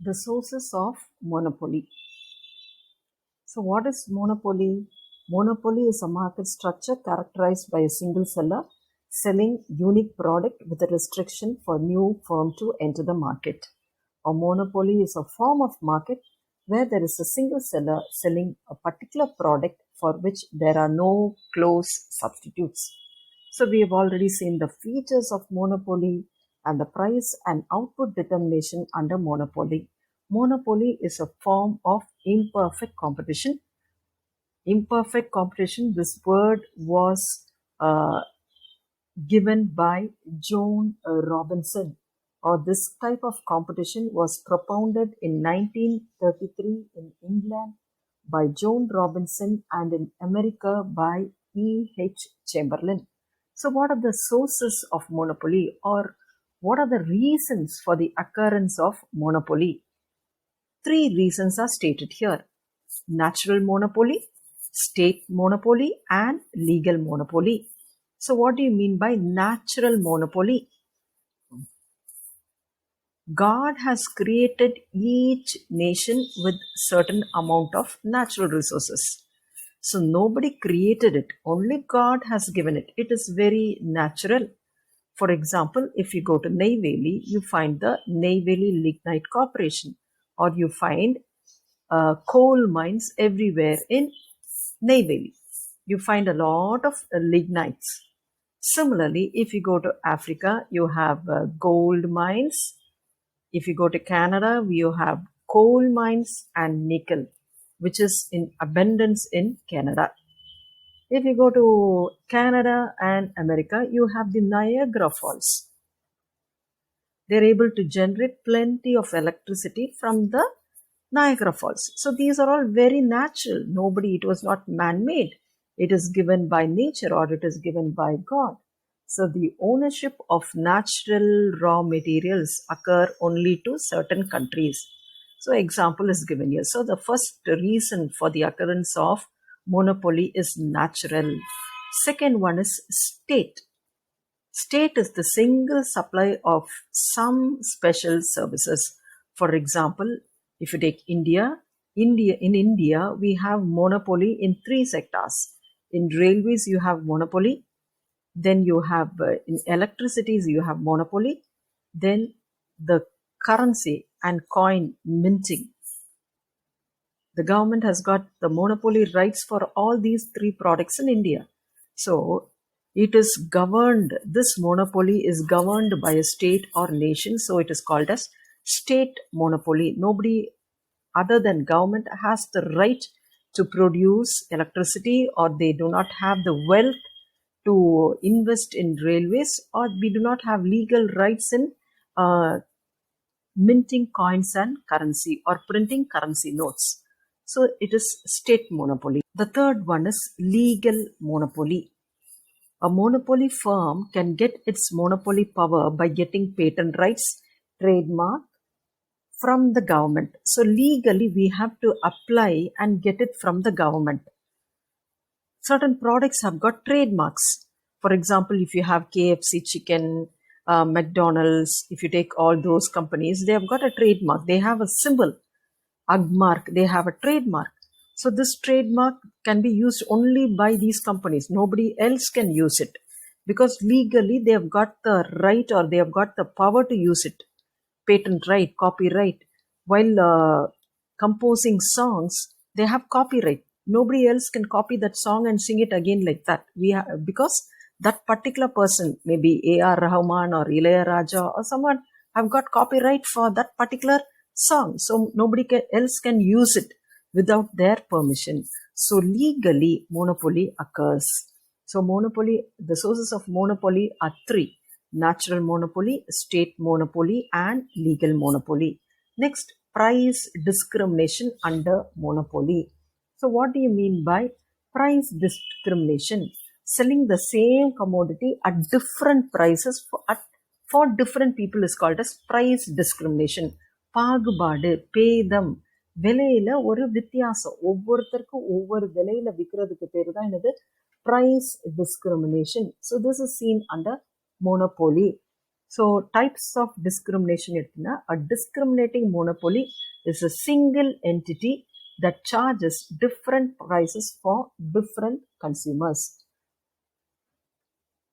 The sources of monopoly. So, what is monopoly? Monopoly is a market structure characterized by a single seller selling unique product with a restriction for new firm to enter the market. A monopoly is a form of market where there is a single seller selling a particular product for which there are no close substitutes. So we have already seen the features of monopoly and the price and output determination under monopoly. Monopoly is a form of imperfect competition. Imperfect competition, this word was given by Joan Robinson, or this type of competition was propounded in 1933 in England by Joan Robinson and in America by E.H. Chamberlain. So, what are the sources of monopoly, or what are the reasons for the occurrence of monopoly? Three reasons are stated here: natural monopoly, state monopoly, and legal monopoly. So, what do you mean by natural monopoly? God has created each nation with certain amount of natural resources. So nobody created it, only God has given it. It is very natural. For example, if you go to Neyveli, you find the Neyveli Lignite Corporation, or you find coal mines everywhere in Neyveli. You find a lot of lignites. Similarly, if you go to Africa, you have gold mines. If you go to Canada, you have coal mines and nickel, which is in abundance in Canada. If you go to Canada and America, you have the Niagara Falls. They're able to generate plenty of electricity from the Niagara Falls. So these are all very natural. It was not man-made. It is given by nature, or it is given by God. So the ownership of natural raw materials occur only to certain countries. So example is given here. So the first reason for the occurrence of monopoly is natural. Second one is state. State is the single supply of some special services. For example, if you take India, in India, we have monopoly in 3 sectors. In railways, you have monopoly. Then you have in electricities, you have monopoly. Then the currency and coin minting. The government has got the monopoly rights for all these 3 products in India. So it is governed, this monopoly is governed by a state or nation. So it is called as state monopoly. Nobody other than government has the right to produce electricity, or they do not have the wealth to invest in railways, or we do not have legal rights in minting coins and currency or printing currency notes. So it is state monopoly. The third one is legal monopoly. A monopoly firm can get its monopoly power by getting patent rights, trademark from the government. So legally we have to apply and get it from the government. Certain products have got trademarks. For example, if you have KFC chicken, McDonald's, if you take all those companies, they have got a trademark. They have a symbol, Agmark, they have a trademark. So this trademark can be used only by these companies. Nobody else can use it, because legally they have got the right, or they have got the power to use it. Patent right, copyright. While composing songs, they have copyright. Nobody else can copy that song and sing it again like that. Because that particular person, maybe A.R. Rahman or Ilayaraja or someone, have got copyright for that particular song. So nobody else can use it without their permission. So legally, monopoly occurs. So monopoly, the sources of monopoly are 3: natural monopoly, state monopoly, and legal monopoly. Next, price discrimination under monopoly. So what do you mean by price discrimination? Selling the same commodity at different prices for different people is called as price discrimination. பாகுபாடு, பேதம், விலையில ஒரு வித்தியாசம், ஒவ்வொருத்தருக்கும் ஒவ்வொரு விலையில விற்கிறதுக்கு பேரு தான் என்னது? Price discrimination. So this is seen under monopoly. So types of discrimination எடுத்தீங்கன்னா, a discriminating monopoly is a single entity that charges different prices for different consumers.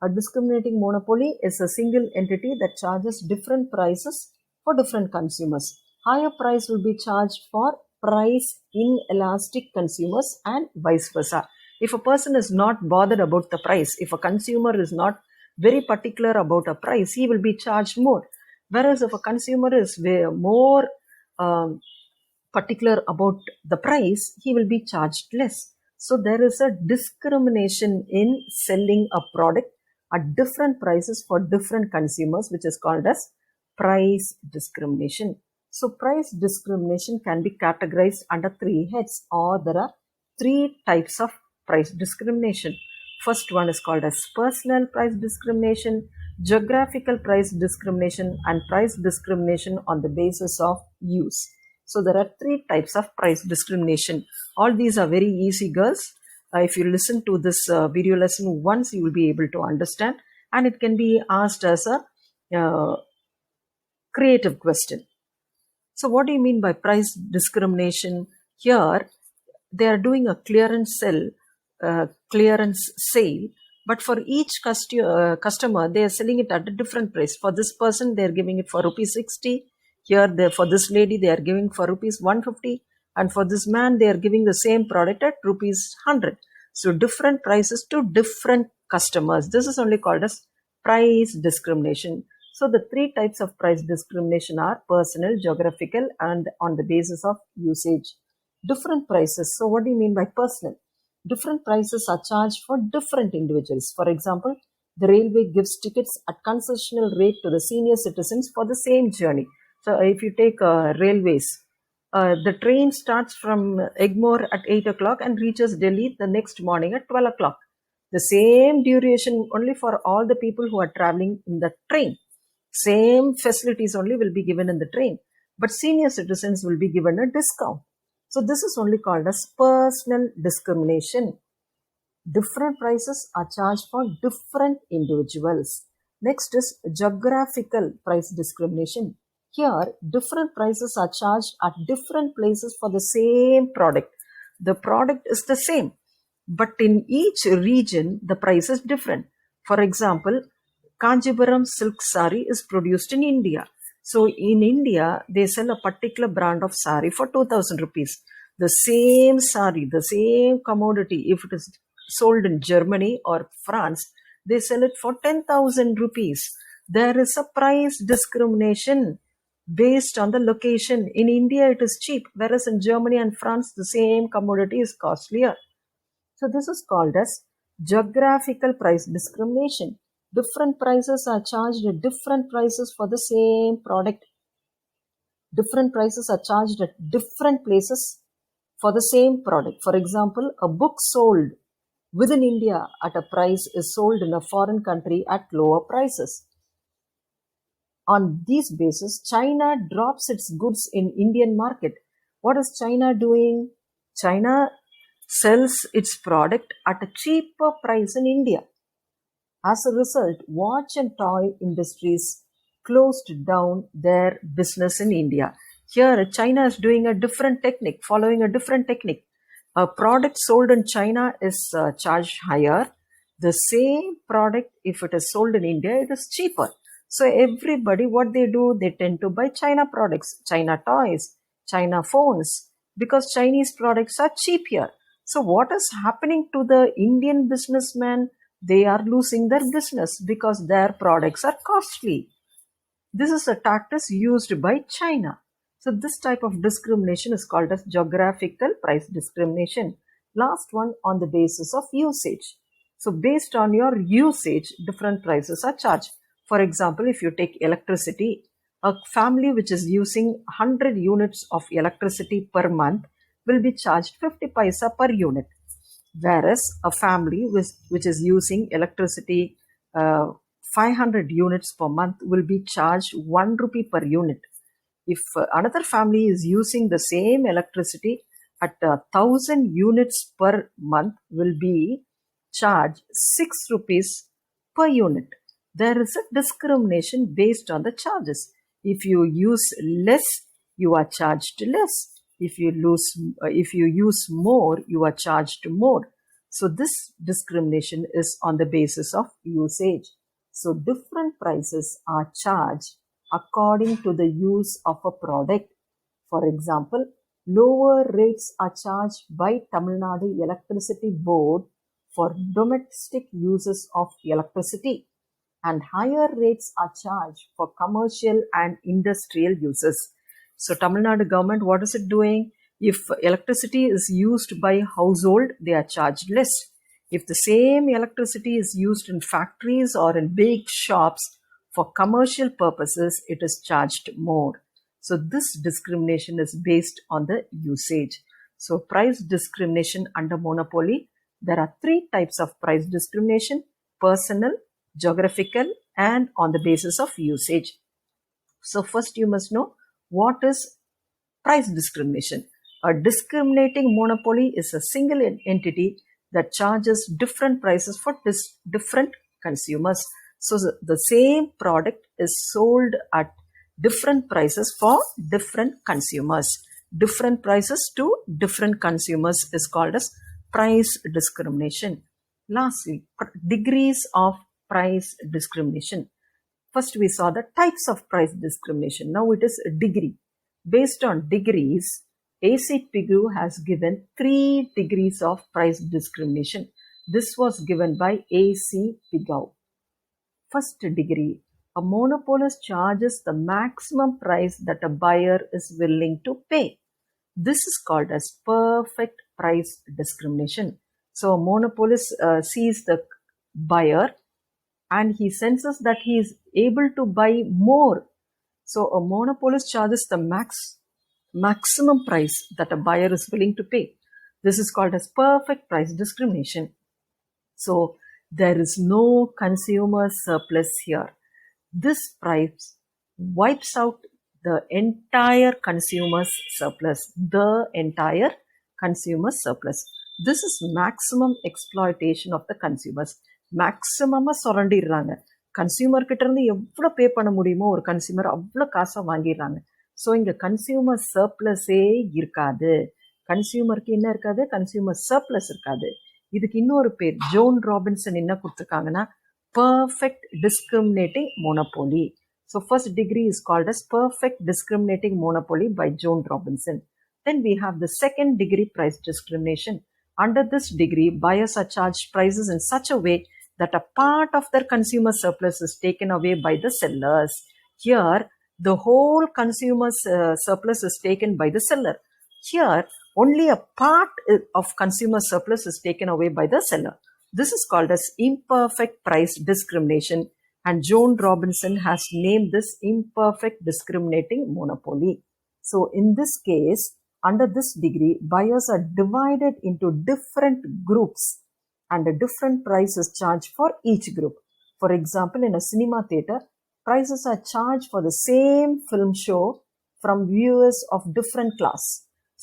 A discriminating monopoly is a single entity that charges different prices for different consumers. Higher price will be charged for price inelastic consumers and vice versa. If a person is not bothered about the price, if a consumer is not very particular about a price, he will be charged more. Whereas if a consumer is more particular about the price, he will be charged less. So there is a discrimination in selling a product at different prices for different consumers, which is called as price discrimination. So price discrimination can be categorized under 3 heads, or there are 3 types of price discrimination. First one is called as personal price discrimination, geographical price discrimination, and price discrimination on the basis of use. So there are 3 types of price discrimination. All these are very easy, girls. If you listen to this video lesson once, you will be able to understand, and it can be asked as a creative question. So what do you mean by price discrimination? Here they are doing a clearance sale, but for each customer they are selling it at a different price. For this person they are giving it for rupees 60. Here for this lady they are giving for rupees 150, and for this man they are giving the same product at rupees 100. So different prices to different customers. This is only called as price discrimination. So the 3 types of price discrimination are personal, geographical, and on the basis of usage. Different prices. So what do you mean by personal? Different prices are charged for different individuals. For example, the railway gives tickets at concessional rate to the senior citizens for the same journey. So if you take railways, the train starts from Egmore at 8 o'clock and reaches Delhi the next morning at 12 o'clock. The same duration only for all the people who are traveling in the train. Same facilities only will be given in the train, but senior citizens will be given a discount. So this is only called as personal discrimination. Different prices are charged for different individuals. Next is geographical price discrimination. Here, different prices are charged at different places for the same product. The product is the same, but in each region, the price is different. For example, Kanjipuram silk sari is produced in India. So in India, they sell a particular brand of sari for 2,000 rupees. The same sari, the same commodity, if it is sold in Germany or France, they sell it for 10,000 rupees. There is a price discrimination based on the location. In India, it is cheap, whereas in Germany and France, the same commodity is costlier. So this is called as geographical price discrimination. Different prices are charged at different prices for the same product. Different prices are charged at different places for the same product. For example, a book sold within India at a price is sold in a foreign country at lower prices. On these basis, China drops its goods in Indian market. What is China doing? China sells its product at a cheaper price in India. As a result, watch and toy industries closed down their business in India. Here, China is doing a different technique, following a different technique. A product sold in China is charged higher. The same product, if it is sold in India, it is cheaper. So everybody, what they do, they tend to buy China products, China toys, China phones, because Chinese products are cheap here. So what is happening to the Indian businessman? They are losing their business because their products are costly. This is a tactic used by China. So this type of discrimination is called as geographical price discrimination. Last one, on the basis of usage. So based on your usage, different prices are charged. For example, if you take electricity, a family which is using 100 units of electricity per month will be charged 50 paisa per unit. Whereas a family which is using electricity 500 units per month will be charged 1 rupee per unit. If another family is using the same electricity at 1,000 units per month, will be charged 6 rupees per unit. there is a discrimination based on the charges. If you use less, you are charged less. If you use more, you are charged more. So this discrimination is on the basis of usage. So different prices are charged according to the use of a product. For example, lower rates are charged by Tamil Nadu Electricity Board for domestic uses of electricity, and higher rates are charged for commercial and industrial uses. So Tamil Nadu government, what is it doing? If electricity is used by household, they are charged less. If the same electricity is used in factories or in big shops for commercial purposes, it is charged more. So this discrimination is based on the usage. So price discrimination under monopoly, there are 3 types of price discrimination: personal, geographical, and on the basis of usage. So first you must know what is price discrimination. A discriminating monopoly is a single entity that charges different prices for different consumers. So the same product is sold at different prices for different consumers. Different prices to different consumers is called as price discrimination. Lastly, degrees of price discrimination. First we saw the types of price discrimination. Now it is a degree. Based on degrees, AC Pigou has given 3 degrees of price discrimination. This was given by AC Pigou. First degree, a monopolist charges the maximum price that a buyer is willing to pay. This is called as perfect price discrimination. So a monopolist sees the buyer and he senses that he is able to buy more. So a monopolist charges the maximum price that a buyer is willing to pay. This is called as perfect price discrimination. So there is no consumer surplus here. This price wipes out the entire consumer's surplus. The entire consumer surplus. This is maximum exploitation of the consumers. மேக்ஸிமமாக சுரண்டிடுறாங்க. Consumer கிட்ட இருந்து எவ்வளோ பே பண்ண முடியுமோ ஒரு consumer அவ்வளோ காசாக வாங்கிடுறாங்க. ஸோ இங்கே கன்சியூமர் சர்ப்ளஸே இருக்காது. கன்சியூமருக்கு என்ன இருக்காது? கன்சியூமர் சர்ப்ளஸ் இருக்காது. இதுக்கு இன்னொரு பேர் ஜோன் ராபின்சன் என்ன கொடுத்துருக்காங்கன்னா perfect discriminating monopoly. So first degree is called as perfect discriminating monopoly by Joan Robinson. Then we have the second degree price discrimination. Under this degree, buyers are charged prices in such a way that a part of their consumer surplus is taken away by the sellers. Here, the whole consumer's surplus is taken by the seller. Here, only a part of consumer surplus is taken away by the seller. This is called as imperfect price discrimination, and Joan Robinson has named this imperfect discriminating monopoly. So, in this case, under this degree, buyers are divided into different groups and a different price is charged for each group. For example, in a cinema theater, prices are charged for the same film show from viewers of different class.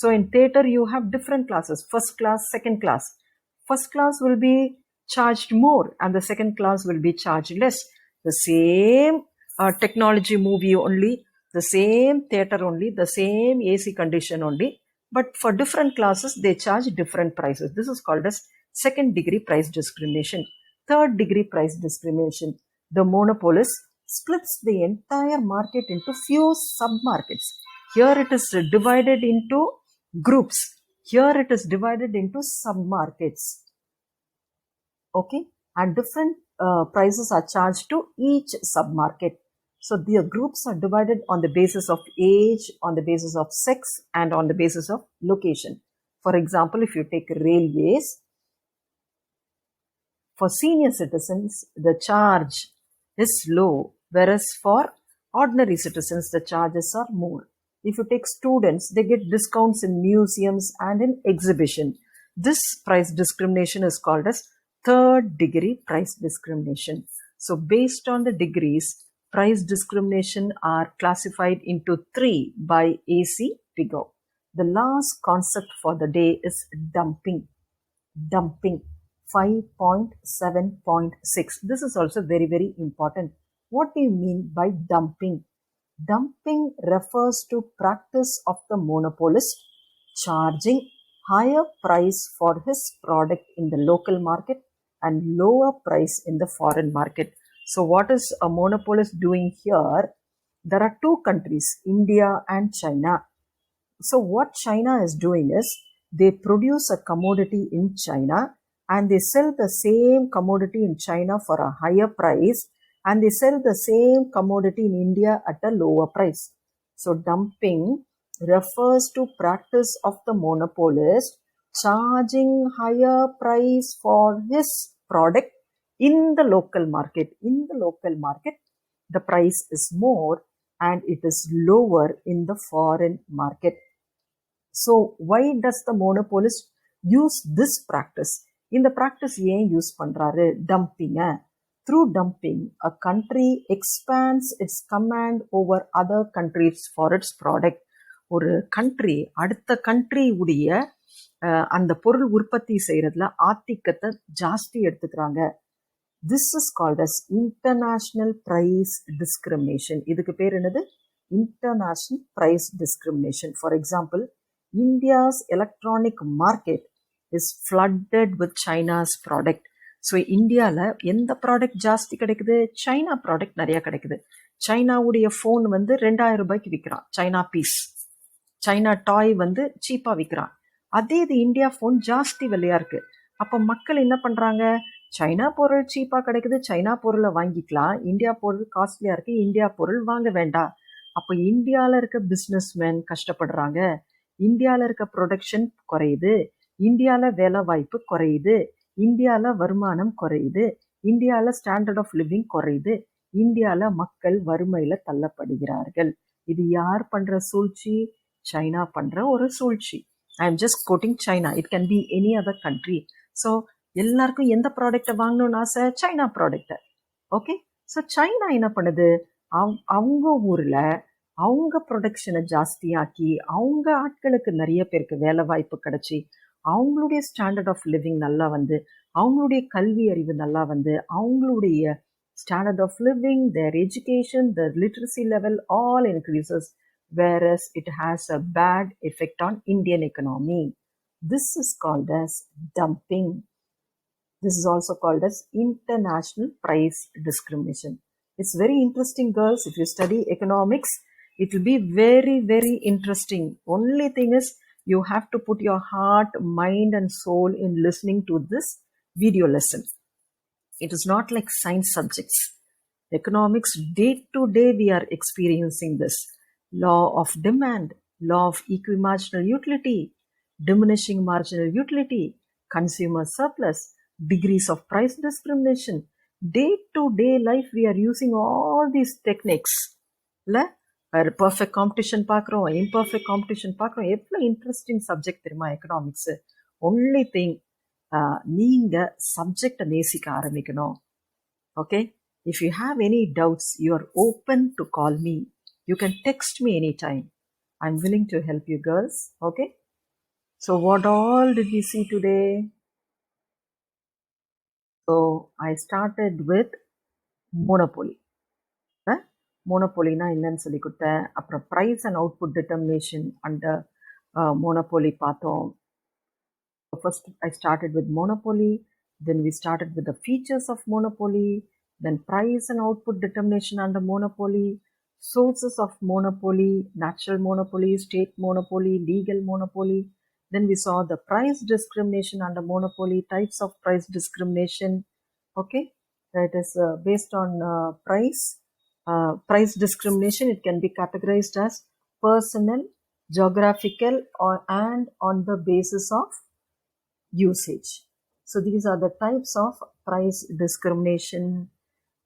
So in theater, you have different classes: first class, second class. First class will be charged more and the second class will be charged less. The same technology movie only, the same theater only, the same AC condition only, but for different classes, they charge different prices. This is called as second degree price discrimination. Third degree price discrimination. The monopolist splits the entire market into few sub-markets. Here it is divided into groups. Here it is divided into sub-markets. Okay, and different prices are charged to each sub-market. So the groups are divided on the basis of age, on the basis of sex, and on the basis of location. For example, if you take railways, for senior citizens, the charge is low, whereas for ordinary citizens, the charges are more. If you take students, they get discounts in museums and in exhibition. This price discrimination is called as third degree price discrimination. So based on the degrees, price discrimination are classified into 3 by AC Pigou. The last concept for the day is dumping. Dumping. 5.7.6. This is also very, very important. What do you mean by dumping? Dumping refers to practice of the monopolist charging higher price for his product in the local market and lower price in the foreign market. So what is a monopolist doing here? There are two countries, India and China. So what China is doing is they produce a commodity in China and they sell the same commodity in China for a higher price, and they sell the same commodity in India at a lower price. So dumping refers to practice of the monopolist charging higher price for his product in the local market. In the local market, the price is more and it is lower in the foreign market. So why does the monopolist use this practice? In the practice ஏன் use பண்றாரு? Dumping. Through dumping, a country expands its command over other countries for its product. ஒரு country அடுத்த country உடைய அந்த பொருள் உற்பத்தி செய்யறதுல ஆதிக்கத்தை ஜாஸ்தி எடுத்துக்கிறாங்க. This is called as international price discrimination. இதுக்கு பேர் என்னது? International price discrimination. For example, India's electronic market is flooded with China's product. So இந்தியாவில் எந்த ப்ராடக்ட் ஜாஸ்தி கிடைக்குது? சைனா ப்ராடக்ட் நிறையா கிடைக்குது. சைனாவுடைய ஃபோன் வந்து 2000 ரூபாய்க்கு விற்கிறான், சைனா பீஸ். சைனா டாய் வந்து சீப்பாக விற்கிறான். அதே இது இந்தியா ஃபோன் ஜாஸ்தி விலையாக இருக்குது. அப்போ மக்கள் என்ன பண்ணுறாங்க? சைனா பொருள் சீப்பாக கிடைக்குது, சைனா பொருளை வாங்கிக்கலாம். இந்தியா பொருள் காஸ்ட்லியாக இருக்குது, இந்தியா பொருள் வாங்க வேண்டாம். அப்போ இந்தியாவில் இருக்க பிஸ்னஸ்மேன் கஷ்டப்படுறாங்க. இந்தியாவில் இருக்க ப்ரொடக்ஷன் குறையுது, இந்தியாவில் வேலை வாய்ப்பு குறையுது, இந்தியாவில் வருமானம் குறையுது, இந்தியாவில் ஸ்டாண்டர்ட் ஆஃப் லிவிங் குறையுது, இந்தியாவில் மக்கள் வறுமையில் தள்ளப்படுகிறார்கள். இது யார் பண்ணுற சூழ்ச்சி? சைனா பண்ணுற ஒரு சூழ்ச்சி. I am just coating China. It can be any other country. So எல்லாருக்கும் எந்த ப்ராடக்டை வாங்கணும்னு ஆசை? சைனா ப்ராடக்டை. ஓகே, ஸோ சைனா என்ன பண்ணுது? அவங்க ஊரில் அவங்க ப்ரொடக்ஷனை ஜாஸ்தியாக்கி அவங்க ஆட்களுக்கு நிறைய பேருக்கு வேலை வாய்ப்பு கிடைச்சி அவங்களுடைய ஸ்டாண்டர்ட் ஆஃப் லிவிங் நல்லா வந்து, அவங்களுடைய கல்வி அறிவு நல்லா வந்து, அவங்களுடைய standard of living, their education, the literacy level all increases, whereas it has a bad effect on Indian economy. This is called as dumping. This is also called as international price discrimination. It's very interesting, girls. If you study economics, it will be very, very interesting. Only thing is, you have to put your heart, mind and soul in listening to this video lesson. It is not like science subjects. Economics, day to day we are experiencing this. Law of demand, law of equimarginal utility, diminishing marginal utility, consumer surplus, degrees of price discrimination. Day to day life we are using all these techniques. Perfect competition பார்க்குறோம், imperfect competition பார்க்குறோம். எவ்வளோ interesting subject தெரியுமா economics? Only thing, நீங்கள் சப்ஜெக்டை நேசிக்க ஆரம்பிக்கணும். Okay, if you have any doubts, you are open to call me. You can text me any time. I am willing to help you, girls. Okay, so what all did we see today? So I started with monopoly. மோனோபோலினா என்னன்னு சொல்லி கொடுத்தேன். அப்புறம் price and output determination and monopoly பார்த்தோம். First I started with monopoly, then we started with the features of monopoly, then price and output determination under monopoly, sources of monopoly, natural monopoly, state monopoly, legal monopoly. Then we saw the price discrimination under monopoly, types of price discrimination. Okay, that is based on price. Price discrimination, it can be categorized as personal, geographical, and on the basis of usage. So these are the types of price discrimination.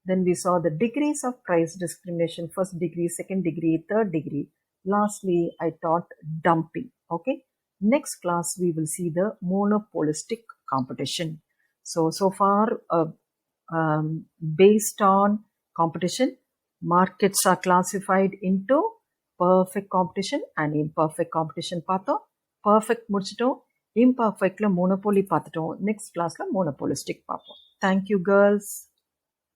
Then we saw the degrees of price discrimination: first degree, second degree, third degree. Lastly, I taught dumping. Okay, next class we will see the monopolistic competition. So far based on competition, markets are classified into perfect competition and imperfect competition. பார்த்தோம், perfect முடிச்சிட்டோம். இம்பர்ஃபெக்ட்ல monopoly பார்த்துட்டோம். Next கிளாஸ்ல monopolistic பார்ப்போம். Thank you girls.